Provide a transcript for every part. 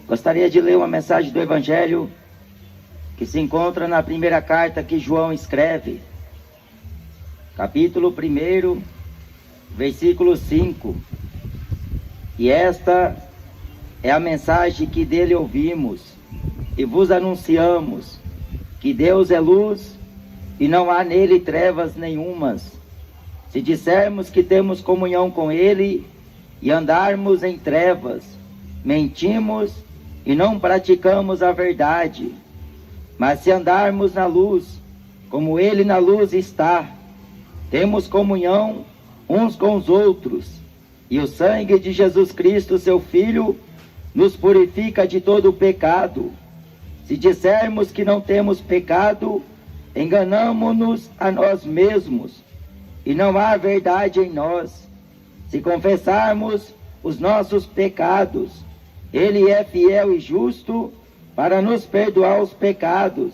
Gostaria de ler uma mensagem do Evangelho que se encontra na primeira carta que João escreve, capítulo 1, versículo 5. E esta é a mensagem que dele ouvimos e vos anunciamos, que Deus é luz e não há nele trevas nenhumas. Se dissermos que temos comunhão com ele e andarmos em trevas, mentimos e não praticamos a verdade. Mas se andarmos na luz, como ele na luz está, temos comunhão uns com os outros, e o sangue de Jesus Cristo, seu Filho, nos purifica de todo o pecado. Se dissermos que não temos pecado, enganamo-nos a nós mesmos, e não há verdade em nós. Se confessarmos os nossos pecados, ele é fiel e justo para nos perdoar os pecados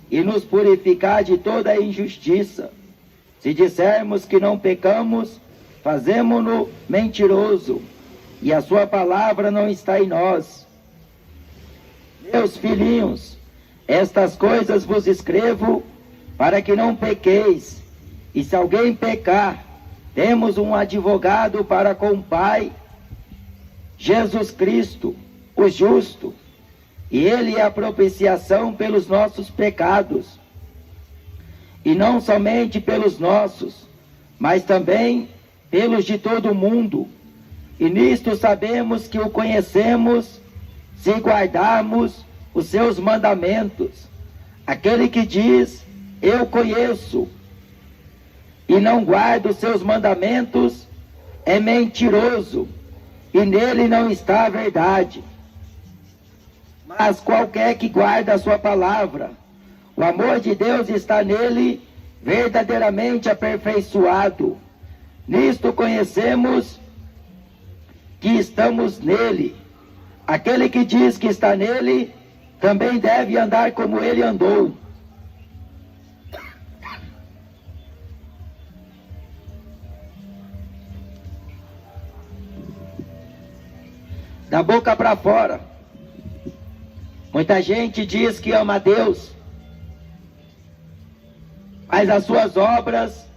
e nos purificar de toda a injustiça. Se dissermos que não pecamos, fazemo-no mentiroso, e a sua palavra não está em nós. Meus filhinhos, estas coisas vos escrevo para que não pequeis. E se alguém pecar, temos um advogado para com o Pai, Jesus Cristo, o justo, e ele é a propiciação pelos nossos pecados, e não somente pelos nossos, mas também pelos de todo o mundo. E nisto sabemos que o conhecemos, se guardarmos os seus mandamentos. Aquele que diz, eu conheço, e não guarda os seus mandamentos, é mentiroso, e nele não está a verdade. Mas qualquer que guarda a sua palavra, o amor de Deus está nele verdadeiramente aperfeiçoado. Nisto conhecemos que estamos nele. Aquele que diz que está nele, também deve andar como ele andou. Da boca para fora, muita gente diz que ama a Deus, mas as suas obras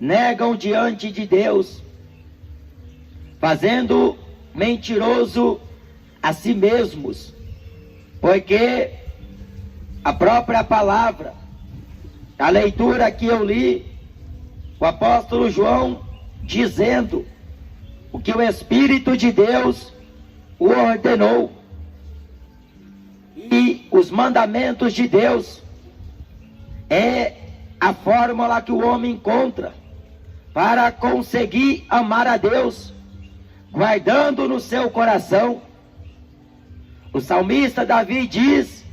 negam diante de Deus, fazendo mentiroso a si mesmos, porque a própria palavra, a leitura que eu li, o apóstolo João dizendo o que o Espírito de Deus o ordenou, e os mandamentos de Deus é a fórmula que o homem encontra para conseguir amar a Deus, guardando no seu coração. O salmista Davi diz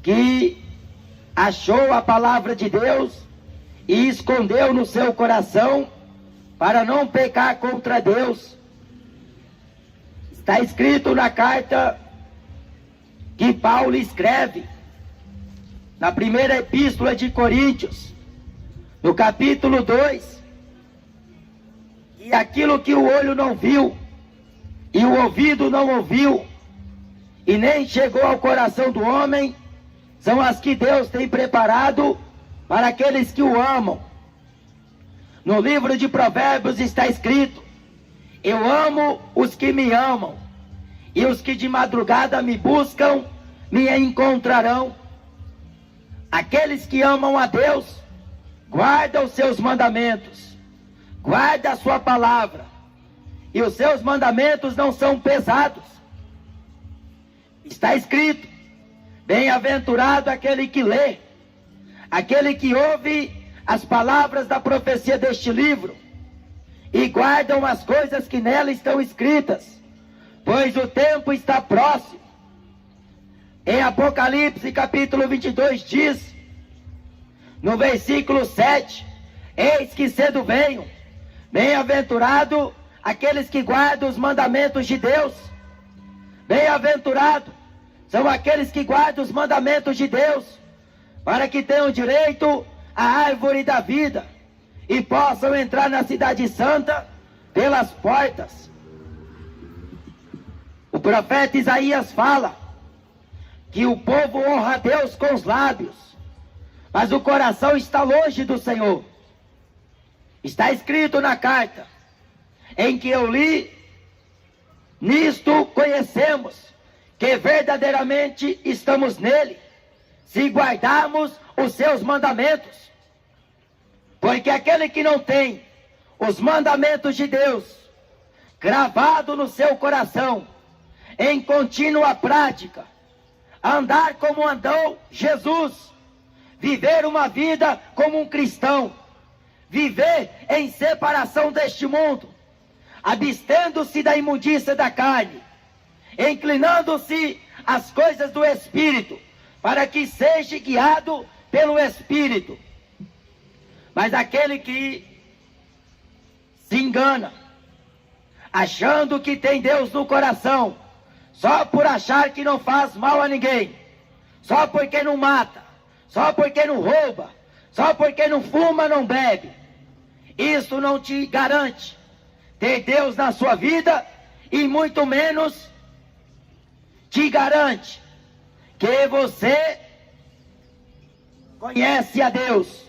que achou a palavra de Deus e escondeu no seu coração para não pecar contra Deus. Está escrito na carta que Paulo escreve, na primeira epístola de Coríntios, no capítulo 2, e aquilo que o olho não viu, e o ouvido não ouviu, e nem chegou ao coração do homem, são as que Deus tem preparado para aqueles que o amam. No livro de Provérbios está escrito, eu amo os que me amam, e os que de madrugada me buscam, me encontrarão. Aqueles que amam a Deus, guardam os seus mandamentos, guarda a sua palavra, e os seus mandamentos não são pesados. Está escrito, bem-aventurado aquele que lê, aquele que ouve as palavras da profecia deste livro, e guardam as coisas que nela estão escritas, pois o tempo está próximo. Em Apocalipse capítulo 22 diz, no versículo 7, eis que cedo venho, bem-aventurado aqueles que guardam os mandamentos de Deus. Bem-aventurado são aqueles que guardam os mandamentos de Deus, para que tenham direito à árvore da vida e possam entrar na cidade santa pelas portas. O profeta Isaías fala que o povo honra a Deus com os lábios, mas o coração está longe do Senhor. Está escrito na carta em que eu li: nisto conhecemos que verdadeiramente estamos nele, se guardarmos os seus mandamentos. Porque aquele que não tem os mandamentos de Deus gravado no seu coração, em contínua prática, andar como andou Jesus, viver uma vida como um cristão, viver em separação deste mundo, abstendo-se da imundícia da carne, inclinando-se às coisas do Espírito, para que seja guiado pelo Espírito. Mas aquele que se engana, achando que tem Deus no coração, só por achar que não faz mal a ninguém, só porque não mata, só porque não rouba, só porque não fuma, não bebe, isso não te garante ter Deus na sua vida, e muito menos te garante que você conhece a Deus.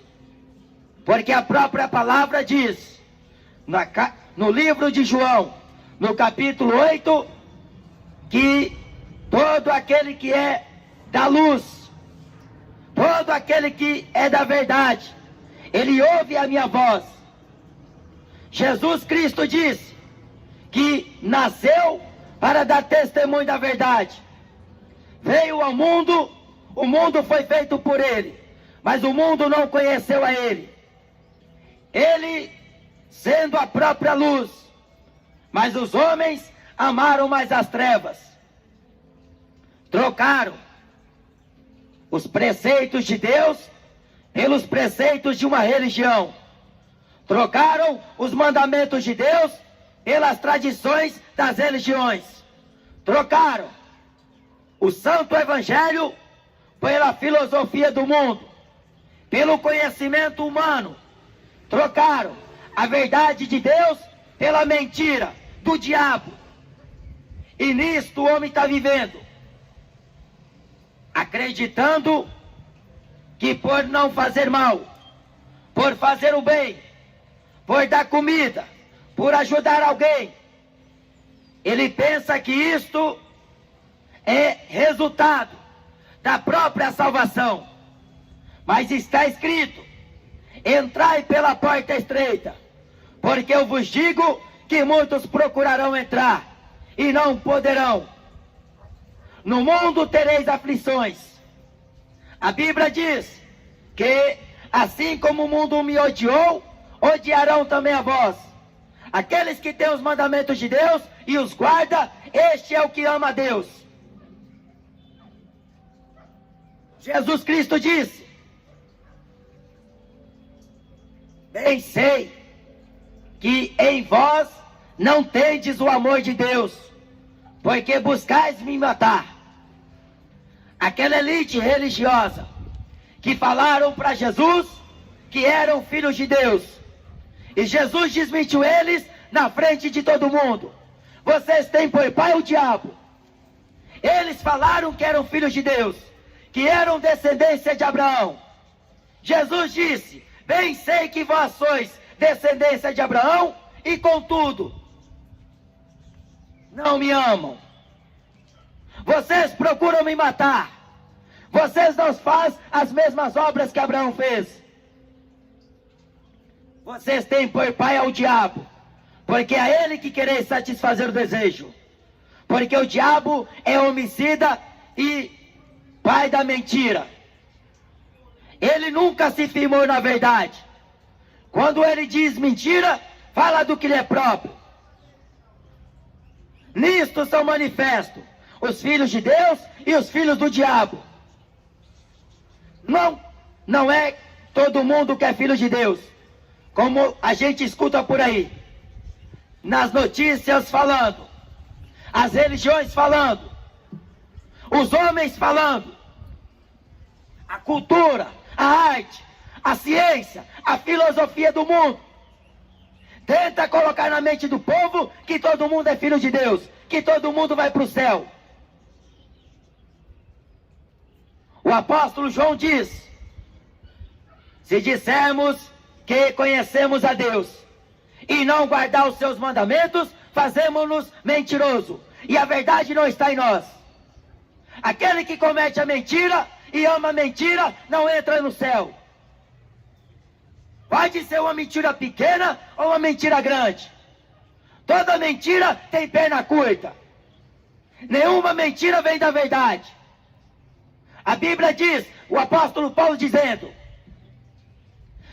Porque a própria palavra diz, no livro de João, no capítulo 8, que todo aquele que é da luz, todo aquele que é da verdade, ele ouve a minha voz. Jesus Cristo disse que nasceu para dar testemunho da verdade. Veio ao mundo, o mundo foi feito por ele, mas o mundo não conheceu a ele. Ele sendo a própria luz, mas os homens amaram mais as trevas. Trocaram os preceitos de Deus pelos preceitos de uma religião. Trocaram os mandamentos de Deus pelas tradições das religiões. Trocaram o santo evangelho pela filosofia do mundo, pelo conhecimento humano. Trocaram a verdade de Deus pela mentira do diabo. E nisto o homem está vivendo, acreditando que por não fazer mal, por fazer o bem, por dar comida, por ajudar alguém, ele pensa que isto é resultado da própria salvação. Mas está escrito: entrai pela porta estreita, porque eu vos digo que muitos procurarão entrar e não poderão. No mundo tereis aflições. A Bíblia diz que assim como o mundo me odiou, odiarão também a vós. Aqueles que têm os mandamentos de Deus e os guarda, este é o que ama a Deus. Jesus Cristo disse: bem sei que em vós não tendes o amor de Deus, porque buscais me matar. Aquela elite religiosa que falaram para Jesus que eram filhos de Deus, e Jesus desmentiu eles na frente de todo mundo. Vocês têm por pai o diabo. Eles falaram que eram filhos de Deus, que eram descendência de Abraão. Jesus disse: bem sei que vós sois descendência de Abraão, e contudo não me amam. Vocês procuram me matar. Vocês não fazem as mesmas obras que Abraão fez. Vocês têm por pai ao diabo, porque é ele que quereis satisfazer o desejo. Porque o diabo é homicida e pai da mentira. Ele nunca se firmou na verdade. Quando ele diz mentira, fala do que lhe é próprio. Nisto são manifestos os filhos de Deus e os filhos do diabo. Não é todo mundo que é filho de Deus, como a gente escuta por aí, nas notícias falando, as religiões falando, os homens falando, a cultura, a arte, a ciência, a filosofia do mundo tenta colocar na mente do povo que todo mundo é filho de Deus, que todo mundo vai para o céu. O apóstolo João diz: se dissermos que conhecemos a Deus e não guardar os seus mandamentos, fazemos-nos mentiroso, e a verdade não está em nós. Aquele que comete a mentira e ama a mentira não entra no céu. Pode ser uma mentira pequena ou uma mentira grande. Toda mentira tem perna curta. Nenhuma mentira vem da verdade. A Bíblia diz, o apóstolo Paulo dizendo: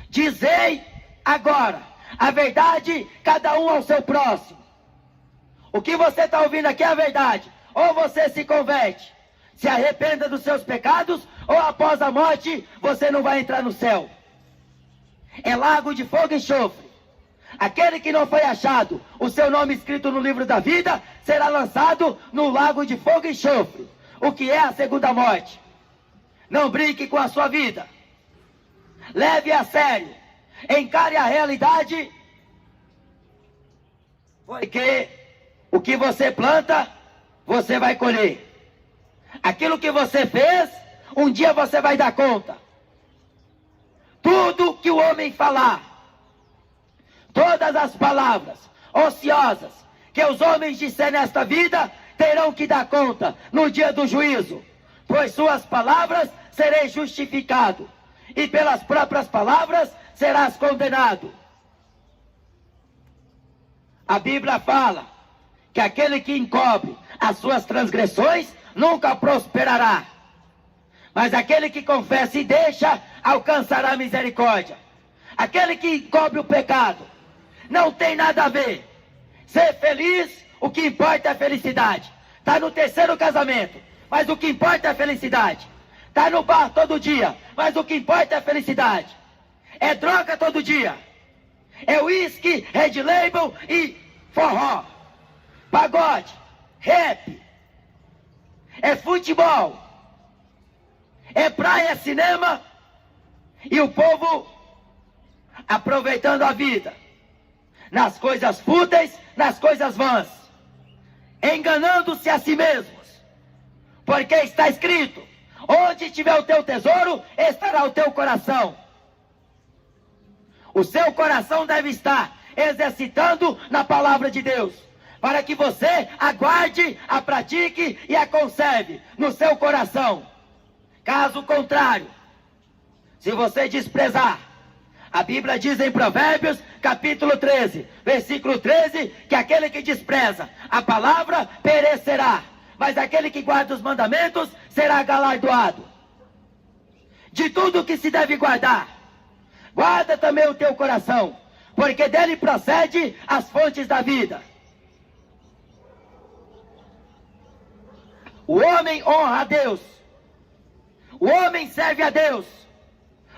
dizei agora a verdade, cada um ao seu próximo. O que você está ouvindo aqui é a verdade. Ou você se converte, se arrependa dos seus pecados, ou após a morte você não vai entrar no céu. É lago de fogo e enxofre. Aquele que não foi achado o seu nome escrito no livro da vida será lançado no lago de fogo e enxofre, o que é a segunda morte. Não brinque com a sua vida. Leve a sério. Encare a realidade, porque o que você planta, você vai colher. Aquilo que você fez, um dia você vai dar conta. Tudo que o homem falar, todas as palavras ociosas que os homens disserem nesta vida, terão que dar conta no dia do juízo, pois suas palavras serei justificado, e pelas próprias palavras serás condenado. A Bíblia fala que aquele que encobre as suas transgressões nunca prosperará, mas aquele que confessa e deixa alcançará misericórdia. Aquele que encobre o pecado não tem nada a ver. Ser feliz, o que importa é a felicidade. Está no terceiro casamento, mas o que importa é a felicidade. Está no bar todo dia, mas o que importa é a felicidade. É droga todo dia. É uísque, Red Label e forró. Pagode, rap. É futebol. É praia, é cinema. E o povo aproveitando a vida nas coisas fúteis, nas coisas vãs, enganando-se a si mesmos, porque está escrito: onde tiver o teu tesouro, estará o teu coração. O seu coração deve estar exercitando na palavra de Deus, para que você aguarde, a pratique e a conserve no seu coração. Caso contrário, se você desprezar, a Bíblia diz em Provérbios, capítulo 13, versículo 13, que aquele que despreza a palavra perecerá, mas aquele que guarda os mandamentos será galardoado. De tudo que se deve guardar, guarda também o teu coração, porque dele procede as fontes da vida. O homem honra a Deus, o homem serve a Deus,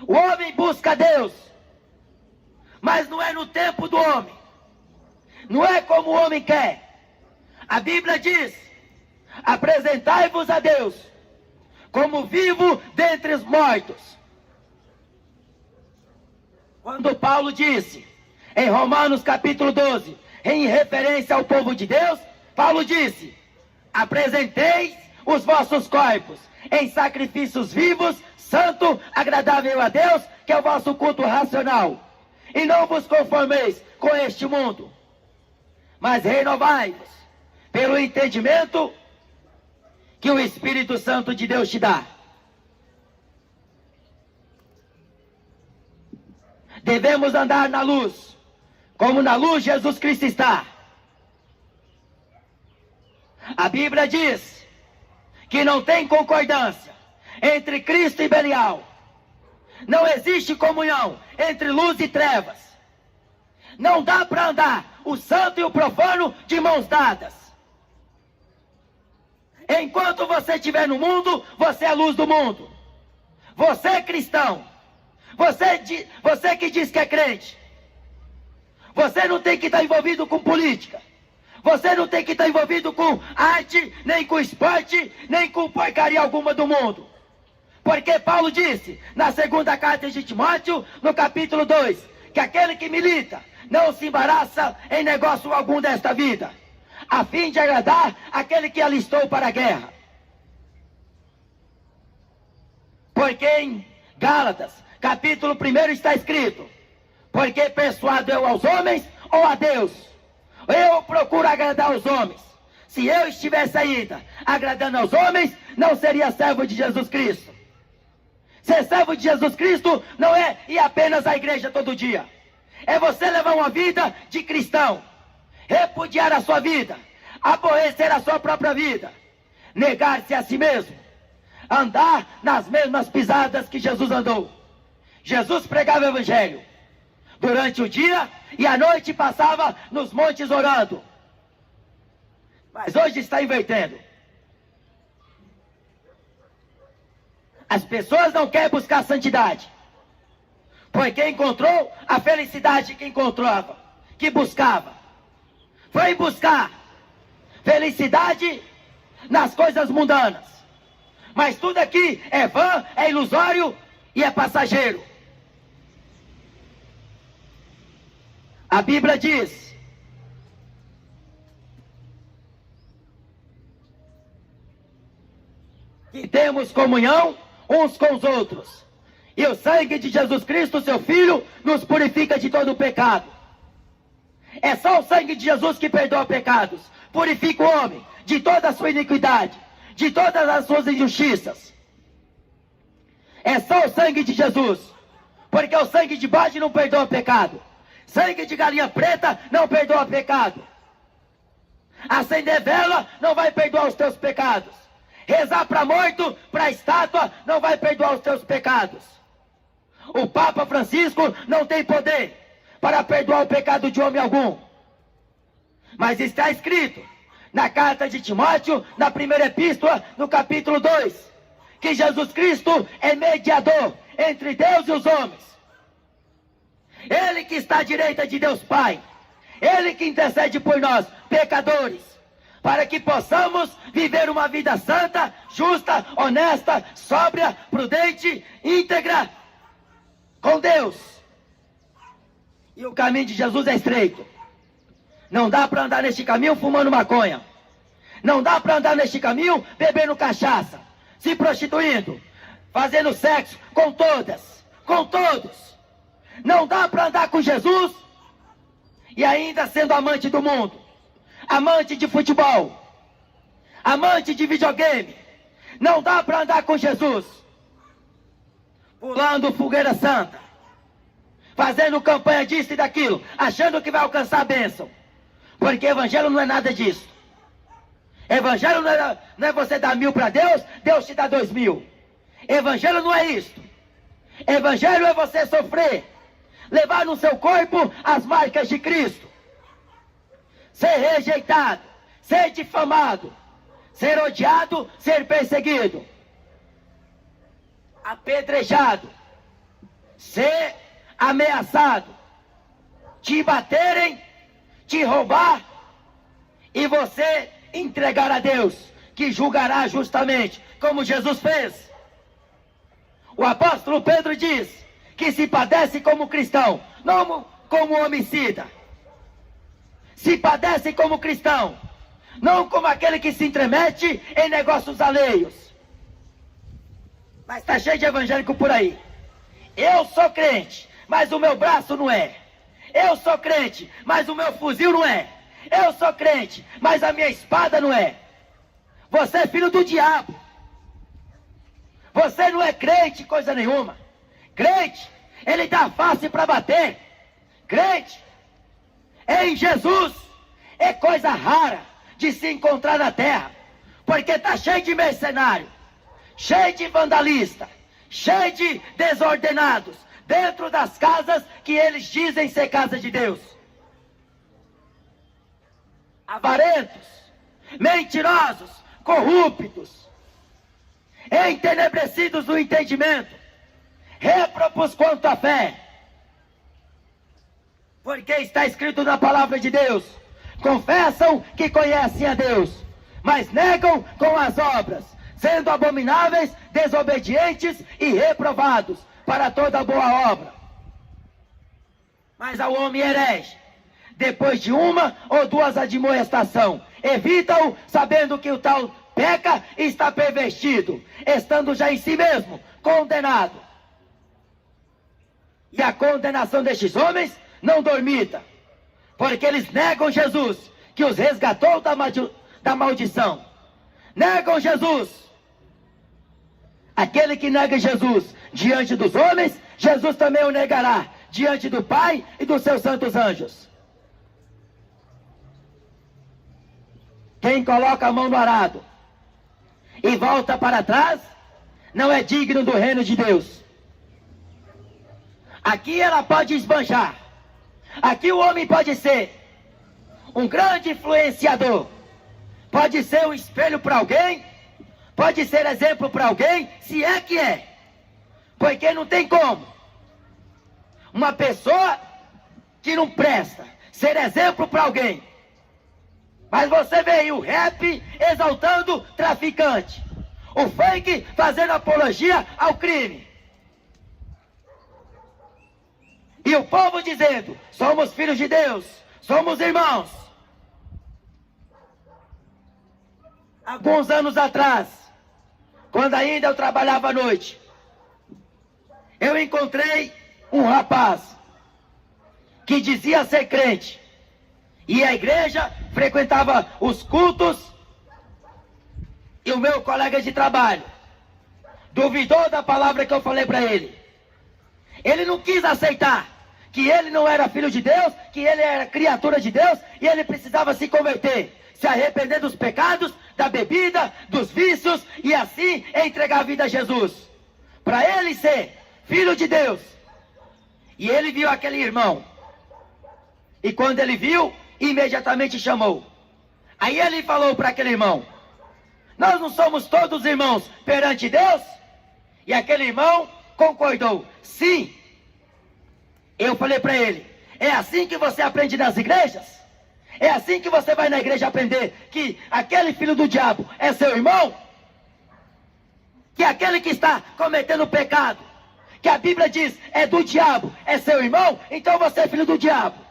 o homem busca a Deus, mas não é no tempo do homem, não é como o homem quer. A Bíblia diz: apresentai-vos a Deus como vivo dentre os mortos. Quando Paulo disse em Romanos capítulo 12, em referência ao povo de Deus, Paulo disse: apresenteis os vossos corpos em sacrifícios vivos, santo, agradável a Deus, que é o vosso culto racional. E não vos conformeis com este mundo, mas renovai-vos pelo entendimento que o Espírito Santo de Deus te dá. Devemos andar na luz, como na luz Jesus Cristo está. A Bíblia diz que não tem concordância entre Cristo e Belial. Não existe comunhão entre luz e trevas. Não dá para andar o santo e o profano de mãos dadas. Enquanto você estiver no mundo, você é a luz do mundo. Você é cristão. Você que diz que é crente. Você não tem que estar envolvido com política. Você não tem que estar envolvido com arte, nem com esporte, nem com porcaria alguma do mundo. Porque Paulo disse, na segunda carta de Timóteo, no capítulo 2, que aquele que milita não se embaraça em negócio algum desta vida, a fim de agradar aquele que alistou para a guerra. Porque em Gálatas, capítulo 1 está escrito: porque persuado eu aos homens ou a Deus? Eu procuro agradar aos homens. Se eu estivesse ainda agradando aos homens, não seria servo de Jesus Cristo. Ser servo de Jesus Cristo não é ir apenas à igreja todo dia. É você levar uma vida de cristão, repudiar a sua vida, aborrecer a sua própria vida, negar-se a si mesmo, andar nas mesmas pisadas que Jesus andou. Jesus pregava o evangelho durante o dia e à noite passava nos montes orando. Mas hoje está invertendo. As pessoas não querem buscar santidade, porque encontrou a felicidade que buscava. Foi buscar felicidade nas coisas mundanas. Mas tudo aqui é vã, é ilusório e é passageiro. A Bíblia diz que temos comunhão uns com os outros. E o sangue de Jesus Cristo, seu Filho, nos purifica de todo o pecado. É só o sangue de Jesus que perdoa pecados. Purifica o homem de toda a sua iniquidade, de todas as suas injustiças. É só o sangue de Jesus. Porque o sangue de bode não perdoa pecado. Sangue de galinha preta não perdoa pecado. Acender vela não vai perdoar os teus pecados. Rezar para morto, para estátua, não vai perdoar os teus pecados. O Papa Francisco não tem poder para perdoar o pecado de homem algum. Mas está escrito na carta de Timóteo, na primeira epístola, no capítulo 2, que Jesus Cristo é mediador entre Deus e os homens. Ele que está à direita de Deus Pai. Ele que intercede por nós, pecadores, para que possamos viver uma vida santa, justa, honesta, sóbria, prudente, íntegra, com Deus. E o caminho de Jesus é estreito. Não dá para andar neste caminho fumando maconha. Não dá para andar neste caminho bebendo cachaça, se prostituindo, fazendo sexo com todas, com todos. Não dá para andar com Jesus e ainda sendo amante do mundo, amante de futebol, amante de videogame. Não dá para andar com Jesus pulando fogueira santa, fazendo campanha disso e daquilo, achando que vai alcançar a bênção. Porque evangelho não é nada disso. Evangelho não é você dar 1000 para Deus, Deus te dá 2000. Evangelho não é isso. Evangelho é você sofrer, levar no seu corpo as marcas de Cristo, ser rejeitado, ser difamado, ser odiado, ser perseguido, apedrejado, ser ameaçado, te baterem, te roubar, e você entregar a Deus, que julgará justamente, como Jesus fez. O apóstolo Pedro diz que se padece como cristão, não como homicida. Se padece como cristão, não como aquele que se intromete em negócios alheios. Mas está cheio de evangélico por aí. Eu sou crente, mas o meu braço não é. Eu sou crente, mas o meu fuzil não é. Eu sou crente, mas a minha espada não é. Você é filho do diabo. Você não é crente, coisa nenhuma. Crente, ele dá face para bater. Crente em Jesus é coisa rara de se encontrar na terra, porque está cheio de mercenário, cheio de vandalista, cheio de desordenados dentro das casas que eles dizem ser casa de Deus. Avarentos, mentirosos, corruptos, entenebrecidos no entendimento, réprobos quanto à fé. Porque está escrito na palavra de Deus: confessam que conhecem a Deus, mas negam com as obras, sendo abomináveis, desobedientes e reprovados para toda boa obra. Mas ao homem herege, depois de uma ou duas admoestação, evita-o, sabendo que o tal peca e está pervertido, estando já em si mesmo condenado. E a condenação destes homens não dormita, porque eles negam Jesus, que os resgatou da maldição. Negam Jesus. Aquele que nega Jesus diante dos homens, Jesus também o negará diante do Pai e dos seus santos anjos. Quem coloca a mão no arado e volta para trás, não é digno do reino de Deus. Aqui ela pode esbanjar. Aqui o homem pode ser um grande influenciador. Pode ser um espelho para alguém. Pode ser exemplo para alguém, se é que é. Porque não tem como uma pessoa que não presta ser exemplo para alguém. Mas você vê aí o rap exaltando traficante, o funk fazendo apologia ao crime, e o povo dizendo: somos filhos de Deus, somos irmãos. Alguns anos atrás, quando ainda eu trabalhava à noite, eu encontrei um rapaz que dizia ser crente, e a igreja, frequentava os cultos, e o meu colega de trabalho duvidou da palavra que eu falei para ele. Ele não quis aceitar que ele não era filho de Deus, que ele era criatura de Deus, e ele precisava se converter, se arrepender dos pecados, da bebida, dos vícios, e assim entregar a vida a Jesus, para ele ser filho de Deus. E ele viu aquele irmão, e quando ele viu, imediatamente chamou. Aí ele falou para aquele irmão: nós não somos todos irmãos perante Deus? E aquele irmão concordou: sim. Eu falei para ele: é assim que você aprende nas igrejas? É assim que você vai na igreja aprender que aquele filho do diabo é seu irmão? Que aquele que está cometendo pecado, que a Bíblia diz é do diabo, é seu irmão? Então você é filho do diabo.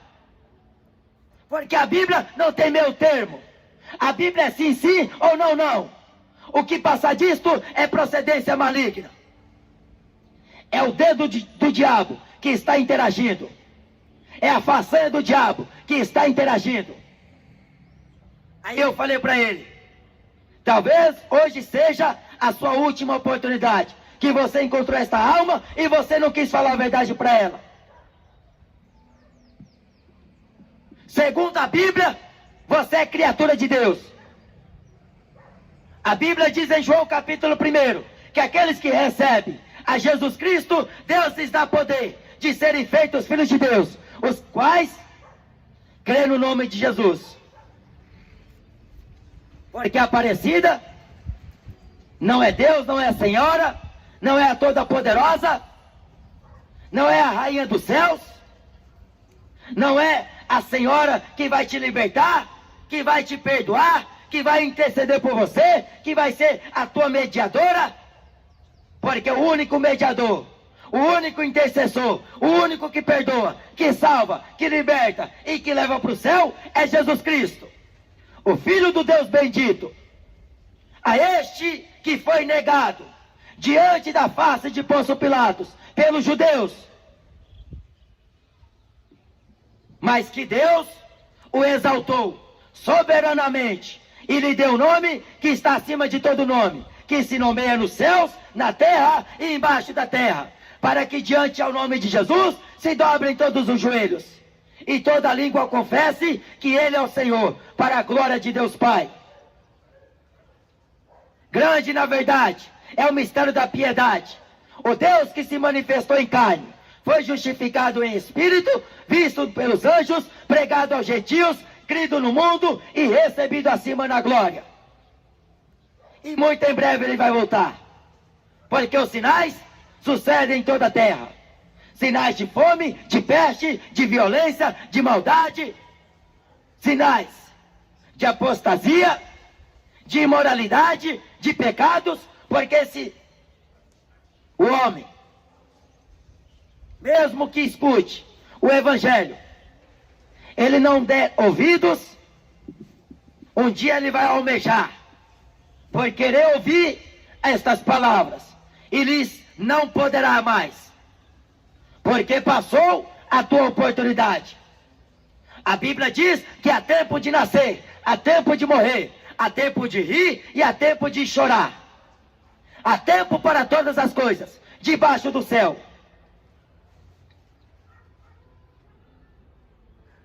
Porque a Bíblia não tem meio termo. A Bíblia é sim, sim ou não, não. O que passa disto é procedência maligna. É o dedo do diabo que está interagindo. É a façanha do diabo que está interagindo. Aí eu falei para ele: talvez hoje seja a sua última oportunidade, que você encontrou esta alma e você não quis falar a verdade para ela. Segundo a Bíblia, você é criatura de Deus. A Bíblia diz em João capítulo 1, que aqueles que recebem a Jesus Cristo, Deus lhes dá poder de serem feitos filhos de Deus, os quais crê no nome de Jesus. Porque a Aparecida não é Deus, não é a Senhora, não é a Toda-Poderosa, não é a Rainha dos Céus, não é a Senhora que vai te libertar, que vai te perdoar, que vai interceder por você, que vai ser a tua mediadora. Porque o único mediador, o único intercessor, o único que perdoa, que salva, que liberta e que leva para o céu é Jesus Cristo, o Filho do Deus bendito. A este que foi negado diante da face de Pôncio Pilatos pelos judeus, mas que Deus o exaltou soberanamente e lhe deu o nome que está acima de todo nome, que se nomeia nos céus, na terra e embaixo da terra, para que diante ao nome de Jesus se dobrem todos os joelhos e toda língua confesse que Ele é o Senhor, para a glória de Deus Pai. Grande, na verdade, é o mistério da piedade. O Deus que se manifestou em carne, foi justificado em espírito, visto pelos anjos, pregado aos gentios, crido no mundo e recebido acima na glória. E muito em breve ele vai voltar, porque os sinais sucedem em toda a terra. Sinais de fome, de peste, de violência, de maldade. Sinais de apostasia, de imoralidade, de pecados, porque se o homem, mesmo que escute o Evangelho, ele não der ouvidos, um dia ele vai almejar por querer ouvir estas palavras, e lhes não poderá mais, porque passou a tua oportunidade. A Bíblia diz que há tempo de nascer, há tempo de morrer, há tempo de rir e há tempo de chorar. Há tempo para todas as coisas debaixo do céu.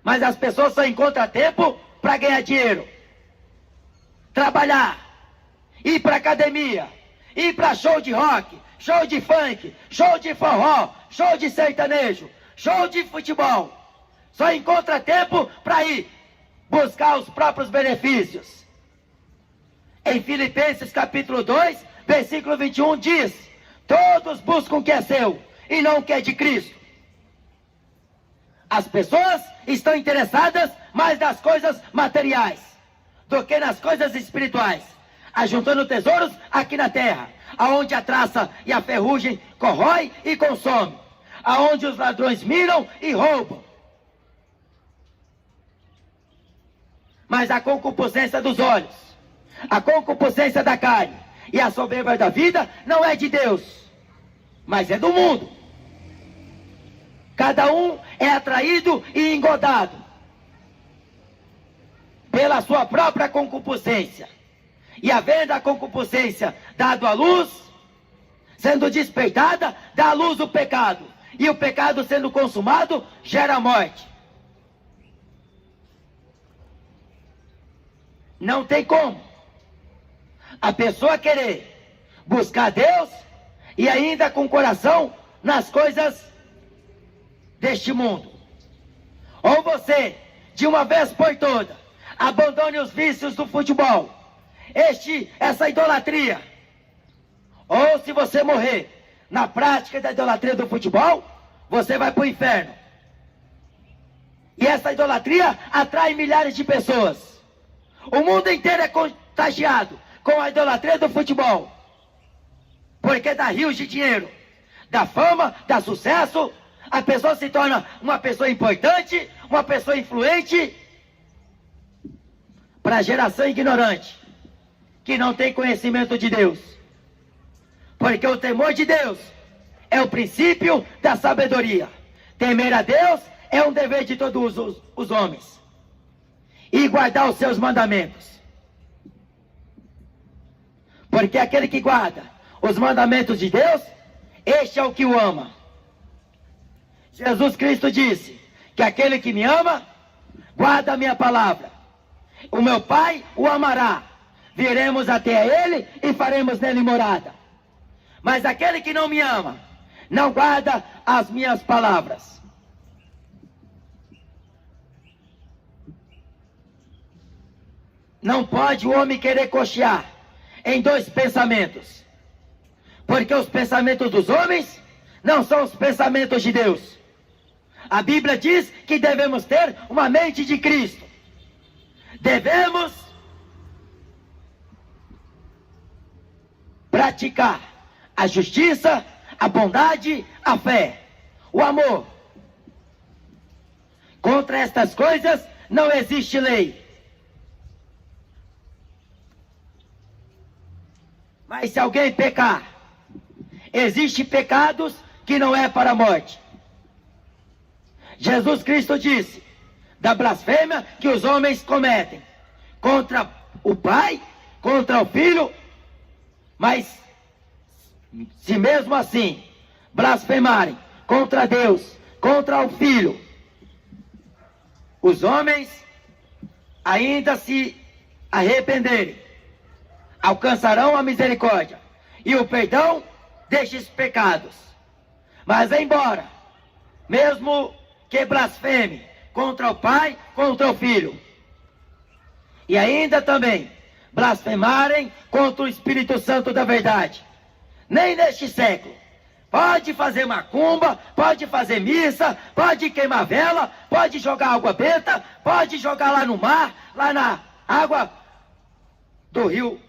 Mas as pessoas só encontram tempo para ganhar dinheiro, trabalhar, ir para academia, ir para show de rock, show de funk, show de forró, show de sertanejo, show de futebol. Só encontra tempo para ir buscar os próprios benefícios. Em Filipenses capítulo 2, versículo 21 diz: todos buscam o que é seu e não o que é de Cristo. As pessoas estão interessadas mais nas coisas materiais do que nas coisas espirituais, ajuntando tesouros aqui na terra, aonde a traça e a ferrugem corrói e consome, aonde os ladrões miram e roubam. Mas a concupiscência dos olhos, a concupiscência da carne e a soberba da vida não é de Deus, mas é do mundo. Cada um é atraído e engodado pela sua própria concupiscência. E havendo a concupiscência dado à luz, sendo despertada, dá à luz o pecado. E o pecado sendo consumado, gera morte. Não tem como a pessoa querer buscar Deus e ainda com o coração nas coisas deste mundo. Ou você, de uma vez por todas, abandone os vícios do futebol, essa idolatria. Ou se você morrer na prática da idolatria do futebol, você vai para o inferno. E essa idolatria atrai milhares de pessoas. O mundo inteiro é contagiado com a idolatria do futebol, porque dá rios de dinheiro, dá fama, dá sucesso. A pessoa se torna uma pessoa importante, uma pessoa influente, para a geração ignorante, que não tem conhecimento de Deus. Porque o temor de Deus é o princípio da sabedoria. Temer a Deus é um dever de todos os homens. E guardar os seus mandamentos. Porque aquele que guarda os mandamentos de Deus, este é o que o ama. Jesus Cristo disse que aquele que me ama, guarda a minha palavra. O meu Pai o amará. Viremos até ele e faremos nele morada. Mas aquele que não me ama, não guarda as minhas palavras. Não pode o homem querer cochear em dois pensamentos. Porque os pensamentos dos homens não são os pensamentos de Deus. A Bíblia diz que devemos ter uma mente de Cristo. Devemos praticar a justiça, a bondade, a fé, o amor. Contra estas coisas não existe lei. Mas se alguém pecar, existem pecados que não é para a morte. Jesus Cristo disse da blasfêmia que os homens cometem contra o Pai, contra o Filho, mas se mesmo assim blasfemarem contra Deus, contra o Filho, os homens ainda se arrependerem, alcançarão a misericórdia e o perdão destes pecados. Mas embora, mesmo que blasfeme contra o Pai, contra o Filho, e ainda também blasfemarem contra o Espírito Santo da verdade, nem neste século, pode fazer macumba, pode fazer missa, pode queimar vela, pode jogar água benta, pode jogar lá no mar, lá na água do rio,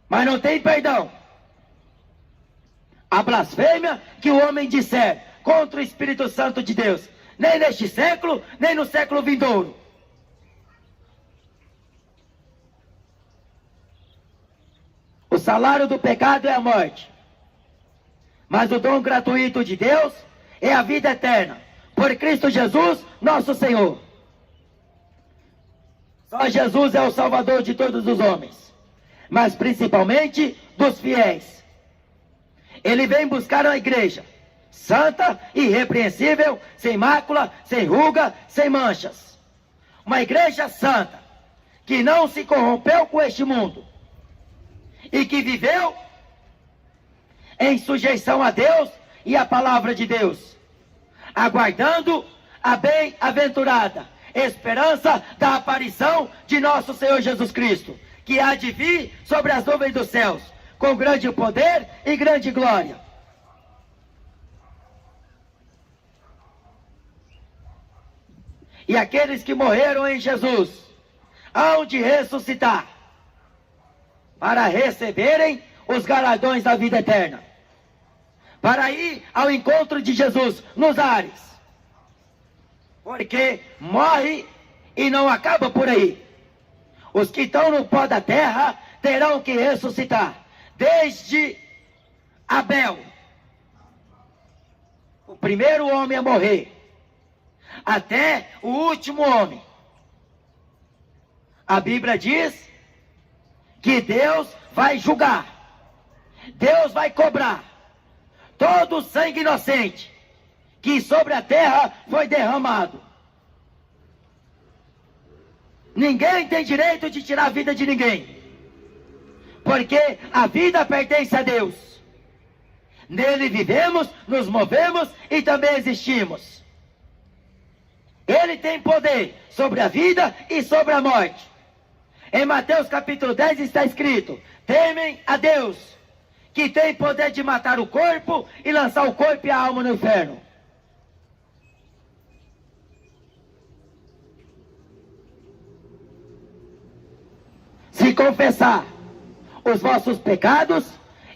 mas não tem perdão. A blasfêmia que o homem disser contra o Espírito Santo de Deus, nem neste século, nem no século vindouro. salário do pecado é a morte, mas o dom gratuito de Deus é a vida eterna, por Cristo Jesus, nosso Senhor. Só Jesus é o Salvador de todos os homens, mas principalmente dos fiéis. Ele vem buscar a igreja santa, irrepreensível, sem mácula, sem ruga, sem manchas. Uma igreja santa, que não se corrompeu com este mundo, e que viveu em sujeição a Deus e a palavra de Deus, aguardando a bem-aventurada esperança da aparição de nosso Senhor Jesus Cristo, que há de vir sobre as nuvens dos céus, com grande poder e grande glória. E aqueles que morreram em Jesus hão de ressuscitar para receberem os galardões da vida eterna, para ir ao encontro de Jesus nos ares, porque morre e não acaba por aí. Os que estão no pó da terra terão que ressuscitar, desde Abel, o primeiro homem a morrer, até o último homem. A Bíblia diz que Deus vai julgar, Deus vai cobrar todo o sangue inocente que sobre a terra foi derramado. Ninguém tem direito de tirar a vida de ninguém, porque a vida pertence a Deus. Nele vivemos, nos movemos e também existimos. Ele tem poder sobre a vida e sobre a morte. Em Mateus capítulo 10 está escrito: temem a Deus, que tem poder de matar o corpo e lançar o corpo e a alma no inferno. Se confessar os vossos pecados,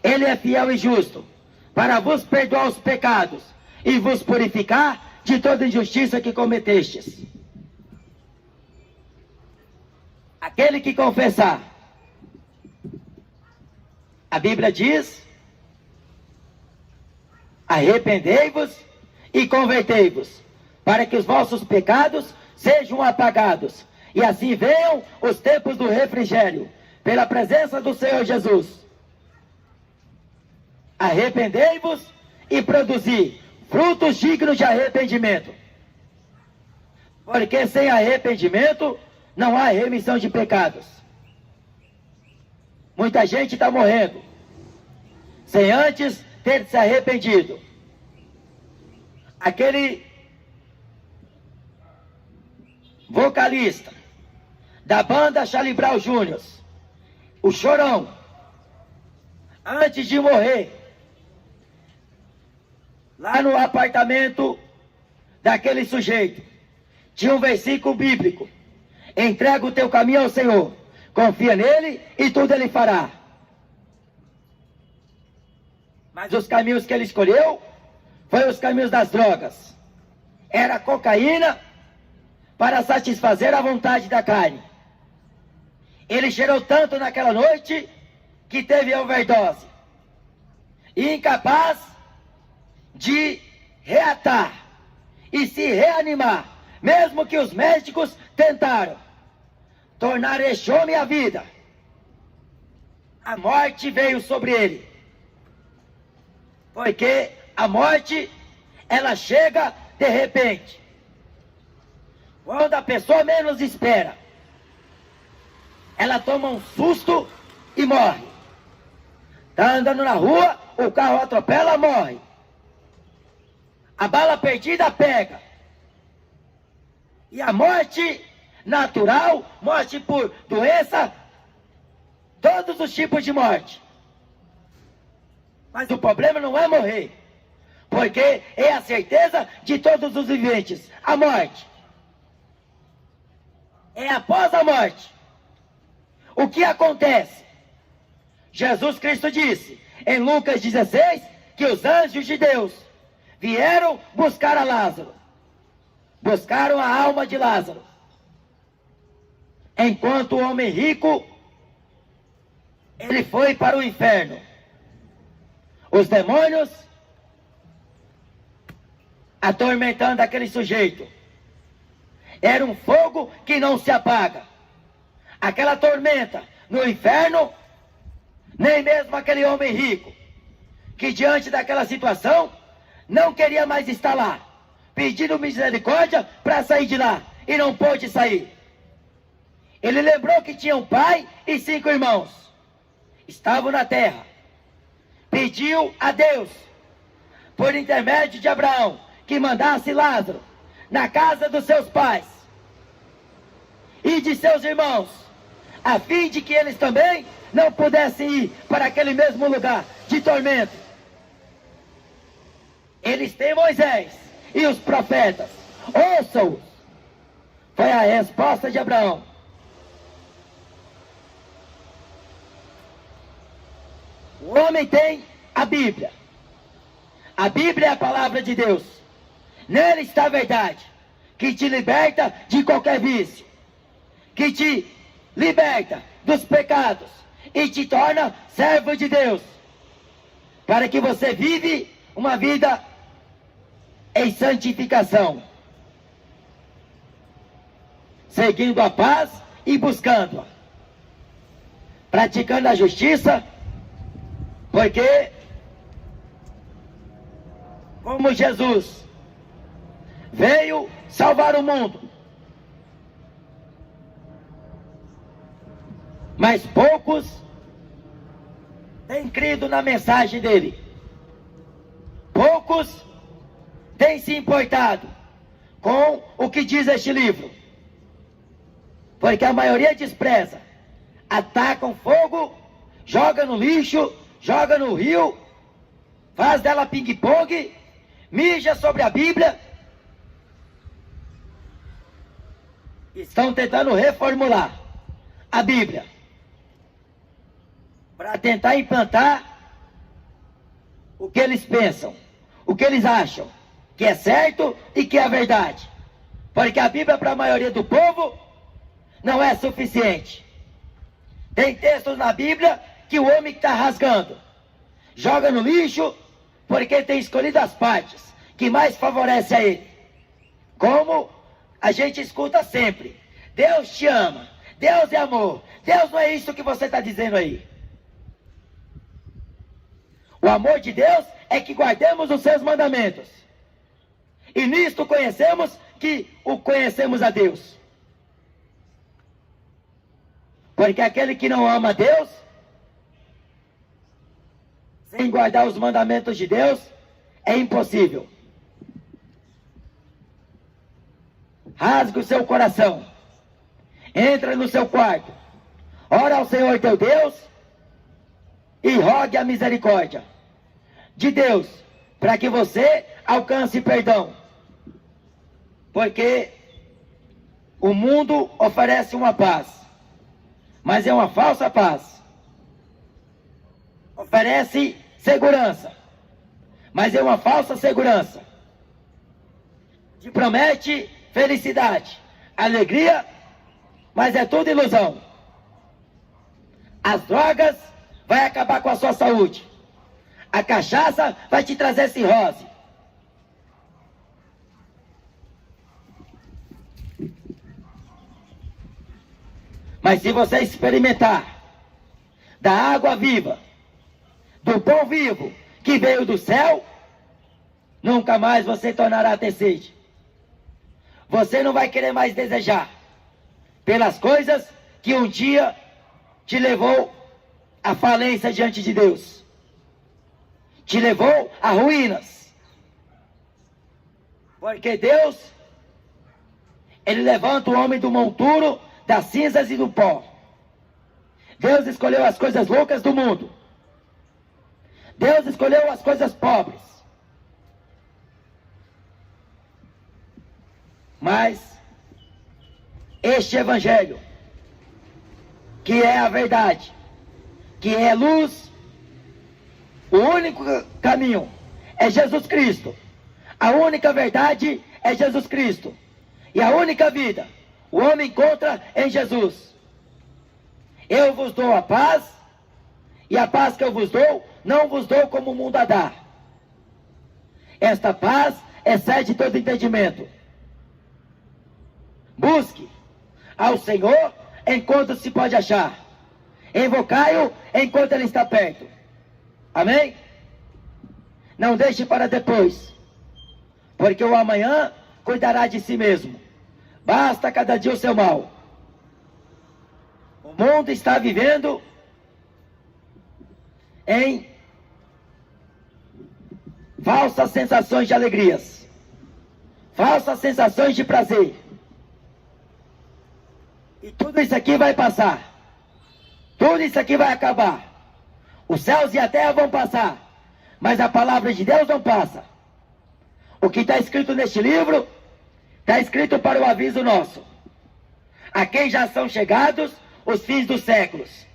Ele é fiel e justo, para vos perdoar os pecados e vos purificar de toda injustiça que cometestes. Aquele que confessar, a Bíblia diz: arrependei-vos e convertei-vos, para que os vossos pecados sejam apagados, e assim venham os tempos do refrigério, pela presença do Senhor Jesus. Arrependei-vos e produzi frutos dignos de arrependimento, porque sem arrependimento não há remissão de pecados. Muita gente está morrendo sem antes ter se arrependido. Aquele vocalista da banda Charlie Brown Jr., o Chorão, antes de morrer, lá no apartamento daquele sujeito, tinha um versículo bíblico: entrega o teu caminho ao Senhor, confia nele e tudo ele fará. Mas os caminhos que ele escolheu foram os caminhos das drogas. Era cocaína para satisfazer a vontade da carne. Ele cheirou tanto naquela noite que teve overdose, e incapaz de reatar e se reanimar, mesmo que os médicos tentaram tornar este homem a vida, a morte veio sobre ele. Porque a morte, ela chega de repente, quando a pessoa menos espera. Ela toma um susto e morre. Está andando na rua, o carro atropela, morre. A bala perdida pega. E a morte natural, morte por doença, todos os tipos de morte. Mas o problema não é morrer, porque é a certeza de todos os viventes, a morte. É após a morte. O que acontece? Jesus Cristo disse em Lucas 16 que os anjos de Deus vieram buscar a Lázaro. Buscaram a alma de Lázaro. Enquanto o homem rico ele foi para o inferno. Os demônios atormentando aquele sujeito. Era um fogo que não se apaga. Aquela tormenta no inferno, nem mesmo aquele homem rico, que diante daquela situação, não queria mais estar lá, pedindo misericórdia para sair de lá, e não pôde sair. Ele lembrou que tinha um pai e 5 irmãos, estavam na terra. Pediu a Deus, por intermédio de Abraão, que mandasse Lázaro na casa dos seus pais e de seus irmãos, a fim de que eles também não pudessem ir para aquele mesmo lugar de tormento. Eles têm Moisés e os profetas, ouçam-os. Foi a resposta de Abraão. O homem tem a Bíblia. A Bíblia é a palavra de Deus. Nele está a verdade, que te liberta de qualquer vício, que te liberta dos pecados e te torna servo de Deus, para que você vive uma vida em santificação, seguindo a paz e buscando-a, praticando a justiça, porque como Jesus veio salvar o mundo, mas poucos têm crido na mensagem dele. Poucos têm se importado com o que diz este livro, porque a maioria despreza, atacam fogo, joga no lixo, joga no rio, faz dela ping-pong, mija sobre a Bíblia. Estão tentando reformular a Bíblia para tentar implantar o que eles pensam, o que eles acham que é certo e que é verdade, porque a Bíblia para a maioria do povo não é suficiente. Tem textos na Bíblia que o homem está rasgando, joga no lixo, porque tem escolhido as partes que mais favorecem a ele. Como a gente escuta sempre: Deus te ama, Deus é amor. Deus não é isso que você está dizendo aí. O amor de Deus é que guardemos os seus mandamentos, e nisto conhecemos que o conhecemos a Deus. Porque aquele que não ama a Deus, sem guardar os mandamentos de Deus, é impossível. Rasgue o seu coração, entra no seu quarto, ora ao Senhor teu Deus e rogue a misericórdia de Deus, para que você alcance perdão. Porque o mundo oferece uma paz, mas é uma falsa paz. Oferece segurança, mas é uma falsa segurança. Te promete felicidade, alegria, mas é tudo ilusão. As drogas vai acabar com a sua saúde. A cachaça vai te trazer cirrose. Mas se você experimentar da água viva, do pão vivo que veio do céu, nunca mais você tornará a ter sede. Você não vai querer mais desejar pelas coisas que um dia te levou à falência diante de Deus, te levou a ruínas. Porque Deus, Ele levanta o homem do monturo, das cinzas e do pó. Deus escolheu as coisas loucas do mundo. Deus escolheu as coisas pobres. Mas este evangelho, que é a verdade, que é luz, o único caminho é Jesus Cristo. A única verdade é Jesus Cristo. E a única vida o homem encontra em Jesus. Eu vos dou a paz, E a paz que eu vos dou, não vos dou como o mundo a dá. Esta paz excede todo entendimento. Busque ao Senhor enquanto se pode achar. Invocai-o enquanto ele está perto. Amém? Não deixe para depois, porque o amanhã cuidará de si mesmo. Basta cada dia o seu mal. O mundo está vivendo em falsas sensações de alegrias, falsas sensações de prazer. E tudo isso aqui vai passar. Tudo isso aqui vai acabar. Os céus e a terra vão passar, mas a palavra de Deus não passa. O que está escrito neste livro, está escrito para o aviso nosso. A quem já são chegados os fins dos séculos.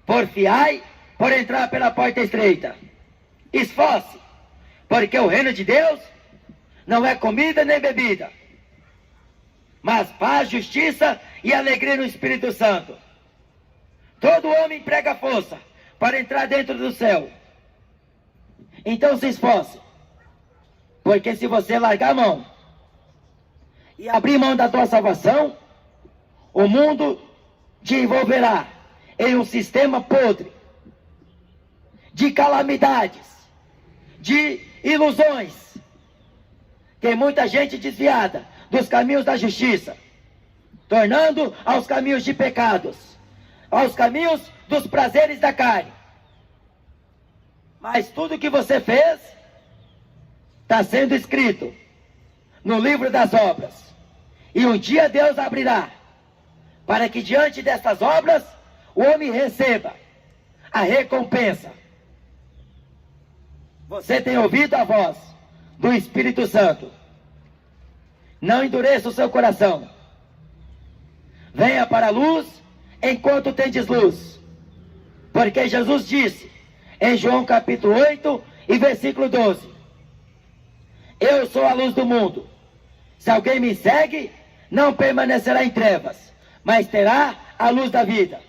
Porfiai por entrar pela porta estreita. Esforce, porque o reino de Deus não é comida nem bebida, mas paz, justiça e alegria no Espírito Santo. Todo homem emprega força para entrar dentro do céu. Então se esforce, porque se você largar a mão e abrir mão da tua salvação, o mundo te envolverá em um sistema podre de calamidades, de ilusões. Tem muita gente desviada dos caminhos da justiça, tornando aos caminhos de pecados, aos caminhos dos prazeres da carne. Mas tudo que você fez está sendo escrito no livro das obras. E um dia Deus abrirá, para que diante dessas obras o homem receba a recompensa. Você tem ouvido a voz do Espírito Santo. Não endureça o seu coração. Venha para a luz enquanto tendes luz. Porque Jesus disse em João capítulo 8 e versículo 12: eu sou a luz do mundo. Se alguém me segue, não permanecerá em trevas, mas terá a luz da vida.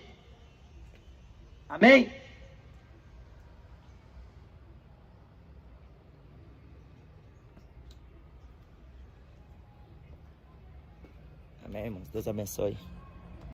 Amém? Amém, irmãos. Deus abençoe.